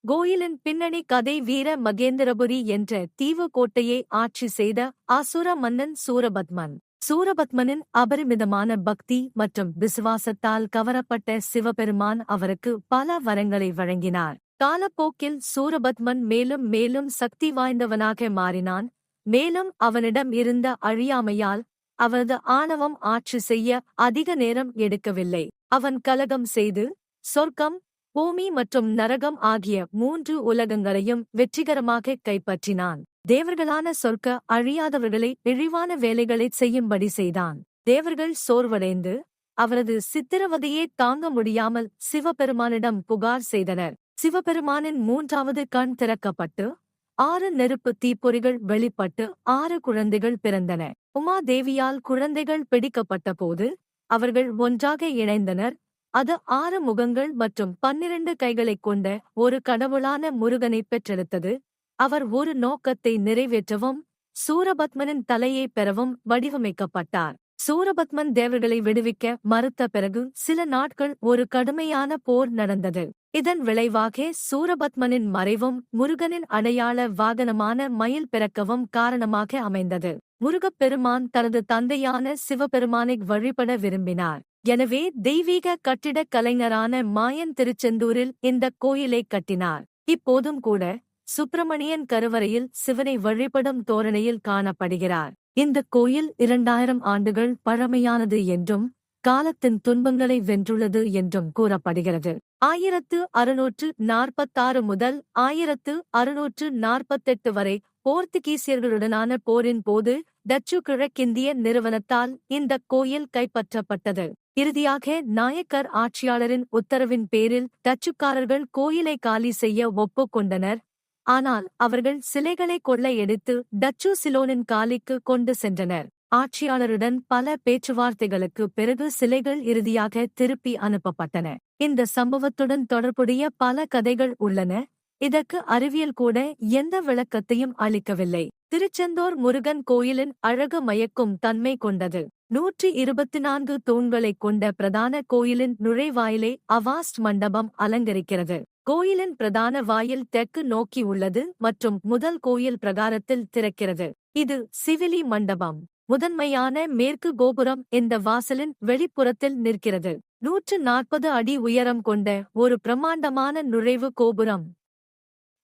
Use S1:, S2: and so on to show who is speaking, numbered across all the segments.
S1: கோயிலின் பின்னணி கதை வீர மகேந்திரபுரி என்ற தீவு கோட்டையை ஆட்சி செய்த அசுர மன்னன் சூரபத்மன். சூரபத்மனின் அபரிமிதமான பக்தி மற்றும் விசுவாசத்தால் கவரப்பட்ட சிவபெருமான் அவருக்கு பல வரங்களை வழங்கினார். காலப்போக்கில் சூரபத்மன் மேலும் மேலும் சக்தி வாய்ந்தவனாக மாறினான். மேலும் அவனிடம் இருந்த அழியாமையால் அவனது ஆணவம் ஆட்சி செய்ய அதிக நேரம் எடுக்கவில்லை. அவன் கலகம் செய்து சொர்க்கம், பூமி மற்றும் நரகம் ஆகிய 3 உலகங்களையும் வெற்றிகரமாக கைப்பற்றினான். தேவர்களான சொர்க்க அழியாதவர்களை இழிவான வேலைகளைச் செய்யும்படி செய்தான். தேவர்கள் சோர்வடைந்து அவரது சித்திரவதையே தாங்க முடியாமல் சிவபெருமானிடம் புகார் செய்தனர். சிவபெருமானின் 3வது கண் திறக்கப்பட்டு 6 நெருப்பு தீப்பொறிகள் வெளிப்பட்டு 6 குழந்தைகள் பிறந்தன. உமாதேவியால் குழந்தைகள் பிடிக்கப்பட்ட போது அவர்கள் ஒன்றாக இணைந்தனர். அது 6 முகங்கள் மற்றும் 12 கைகளைக் கொண்ட ஒரு கடவுளான முருகனைப் பெற்றெடுத்தது. அவர் ஒரு நோக்கத்தை நிறைவேற்றவும் சூரபத்மனின் தலையை பெறவும் வடிவமைக்கப்பட்டார். சூரபத்மன் தேவர்களை விடுவிக்க மறுத்த பிறகு சில நாட்கள் ஒரு கடுமையான போர் நடந்தது. இதன் விளைவாக சூரபத்மனின் மறைவும் முருகனின் அடையாள வாகனமான மயில் பிறக்கவும் காரணமாக அமைந்தது. முருகப்பெருமான் தனது தந்தையான சிவபெருமானை வழிபட விரும்பினார். எனவே தெய்வீக கட்டிடக் கலைஞரான மாயன் திருச்செந்தூரில் இந்த கோயிலை கட்டினார். இப்போதும் கூட சுப்பிரமணியன் கருவறையில் சிவனை வழிபடும் தோரணையில் காணப்படுகிறார். இந்த கோயில் 2000 ஆண்டுகள் பழமையானது என்றும் காலத்தின் துன்பங்களை வென்றுள்ளது என்றும் கூறப்படுகிறது. 1646 முதல் 1648 வரை போர்த்துகீசியர்களுடனான போரின் போது டச்சு கிழக்கிந்திய நிறுவனத்தால் இந்த கோயில் கைப்பற்றப்பட்டது. இறுதியாக நாயக்கர் ஆட்சியாளரின் உத்தரவின் பேரில் டச்சுக்காரர்கள் கோயிலை காலி செய்ய ஒப்புக்கொண்டனர். ஆனால் அவர்கள் சிலைகளை கொள்ளையடித்து டச்சு சிலோனின் காலிக்கு கொண்டு சென்றனர். ஆட்சியாளருடன் பல பேச்சுவார்த்தைகளுக்கு பிறகு சிலைகள் இறுதியாக திருப்பி அனுப்பப்பட்டன. இந்த சம்பவத்துடன் தொடர்புடைய பல கதைகள் உள்ளன. இதற்கு அறிவியல் கூட எந்த விளக்கத்தையும் அளிக்கவில்லை. திருச்செந்தூர் முருகன் கோயிலின் அழகு மயக்கும் தன்மை கொண்டது. 124 தூண்களைக் கொண்ட பிரதான கோயிலின் நுழைவாயிலை அவாஸ்ட் மண்டபம் அலங்கரிக்கிறது. கோயிலின் பிரதான வாயில் தெற்கு நோக்கி உள்ளது மற்றும் முதல் கோயில் பிரகாரத்தில் திறக்கிறது. இது சிவிலி மண்டபம். முதன்மையான மேற்கு கோபுரம் இந்த வாசலின் வெளிப்புறத்தில் நிற்கிறது. 140 அடி உயரம் கொண்ட ஒரு பிரம்மாண்டமான நுழைவு கோபுரம்.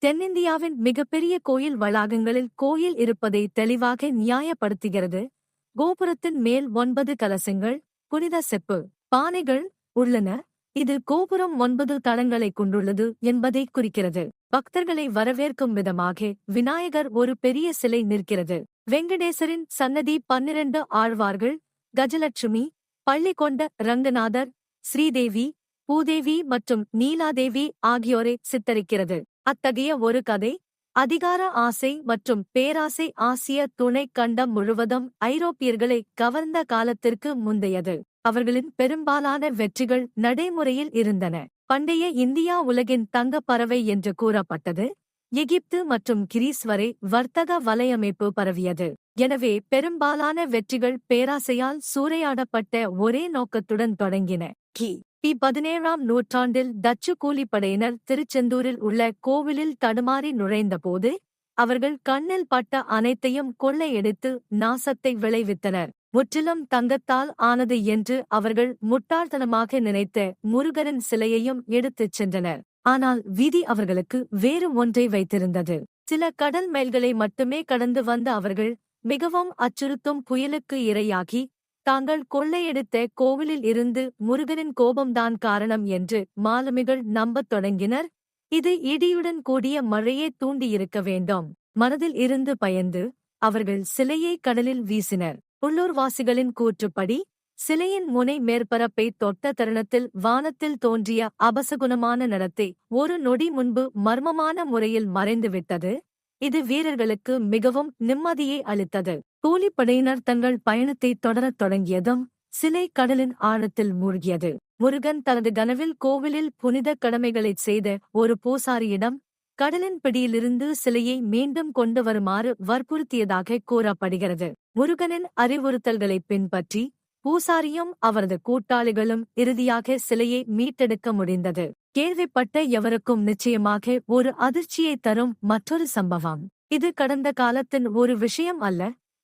S1: தென்னிந்தியாவின் மிகப்பெரிய கோயில் வளாகங்களில் கோயில் இருப்பதை தெளிவாக நியாயப்படுத்துகிறது. கோபுரத்தின் மேல் 9 கலசங்கள், புனித செப்பு பானைகள் உள்ளன. இது கோபுரம் 9 தளங்களைக் கொண்டுள்ளது என்பதை குறிக்கிறது. பக்தர்களை வரவேற்கும் விதமாக விநாயகர் ஒரு பெரிய சிலை நிற்கிறது. வெங்கடேசரின் சன்னதி 12 ஆழ்வார்கள், கஜலட்சுமி, பள்ளி கொண்ட ரங்கநாதர், ஸ்ரீதேவி, பூதேவி மற்றும் நீலாதேவி ஆகியோரை சித்தரிக்கிறது. அத்தகைய ஒரு கதை அதிகார ஆசை மற்றும் பேராசை ஆசிய துணைக் கண்டம் முழுவதும் ஐரோப்பியர்களை கவர்ந்த காலத்திற்கு முந்தையது. அவர்களின் பெரும்பாலான வெற்றிகள் நடைமுறையில் இருந்தன. பண்டைய இந்தியா உலகின் தங்கப் பறவை என்று கூறப்பட்டது. எகிப்து மற்றும் கிரீஸ் வரை வர்த்தக வலையமைப்பு பரவியது. எனவே பெரும்பாலான வெற்றிகள் பேராசையால் சூறையாடப்பட்ட ஒரே நோக்கத்துடன் தொடங்கின. கி. 17ஆம் நூற்றாண்டில் டச்சு கூலிப்படையினர் திருச்செந்தூரில் உள்ள கோவிலில் தடுமாறி நுழைந்தபோது அவர்கள் கண்ணில் பட்ட அனைத்தையும் கொள்ளையடித்து நாசத்தை விளைவித்தனர். முற்றிலும் தங்கத்தால் ஆனது என்று அவர்கள் முட்டாள்தனமாக நினைத்த முருகனின் சிலையையும் எடுத்துச் சென்றனர். ஆனால் விதி அவர்களுக்கு வேறு ஒன்றை வைத்திருந்தது. சில கடல் மைல்களை மட்டுமே கடந்து வந்த அவர்கள் மிகவும் அச்சுறுத்தும் புயலுக்கு இரையாகி தாங்கள் கொள்ளையடித்த கோவிலில் இருந்து முருகனின் கோபம்தான் காரணம் என்று மாலுமிகள் நம்பத் தொடங்கினர். இது இடியுடன் கூடிய மழையே தூண்டியிருக்க வேண்டும். மனதில் இருந்து பயந்து அவர்கள் சிலையை கடலில் வீசினர். உள்ளூர்வாசிகளின் கூற்றுப்படி சிலையின் முனை மேற்பரப்பை தொட்ட தருணத்தில் வானத்தில் தோன்றிய அபசகுணமான நடத்தை ஒரு நொடி முன்பு மர்மமான முறையில் மறைந்துவிட்டது. இது வீரர்களுக்கு மிகவும் நிம்மதியை அளித்தது. கூலிப்படையினர் தங்கள் பயணத்தை தொடரத் தொடங்கியதும் சிலை கடலின் ஆழத்தில் மூழ்கியது. முருகன் தனது கனவில் கோவிலில் புனித கடமைகளைச் செய்த ஒரு பூசாரியிடம் கடலின் பிடியிலிருந்து சிலையை மீண்டும் கொண்டு வருமாறு வற்புறுத்தியதாக கூறப்படுகிறது. முருகனின் அறிவுறுத்தல்களைப் பின்பற்றி பூசாரியும் அவரது கூட்டாளிகளும் இறுதியாக சிலையை மீட்டெடுக்க முடிந்தது. கேள்விப்பட்ட எவருக்கும் நிச்சயமாக ஒரு அதிர்ச்சியை தரும் மற்றொரு சம்பவம். இது கடந்த காலத்தின் ஒரு விஷயம் அல்ல,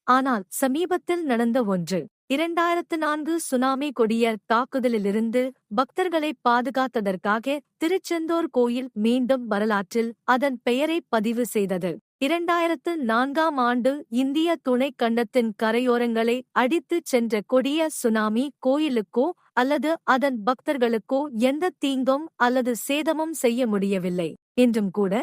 S1: ஆனால் சமீபத்தில் நடந்த ஒன்று. 2004 சுனாமி கொடிய தாக்குதலிலிருந்து பக்தர்களை பாதுகாத்ததற்காக திருச்செந்தூர் கோயில் மீண்டும் வரலாற்றில் அதன் பெயரை பதிவு செய்தது. 2004ஆம் ஆண்டு இந்திய துணைக் கண்டத்தின் கரையோரங்களை அடித்துச் சென்ற கொடிய சுனாமி கோயிலுக்கோ அல்லது அதன் பக்தர்களுக்கோ எந்த தீங்கும் அல்லது சேதமும் செய்ய முடியவில்லை. இன்றும் கூட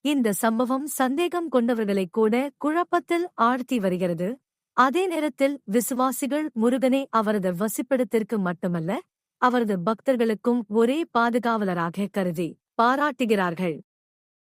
S1: இந்த சம்பவம் சந்தேகம் கொண்டவர்களைக் கூட குழப்பத்தில் ஆழ்த்தி வருகிறது. அதே நேரத்தில் விசுவாசிகள் முருகனை அவரது வசிப்பிடத்திற்கு மட்டுமல்ல, அவரது பக்தர்களுக்கும் ஒரே பாதுகாவலராக கருதி பாராட்டுகிறார்கள்.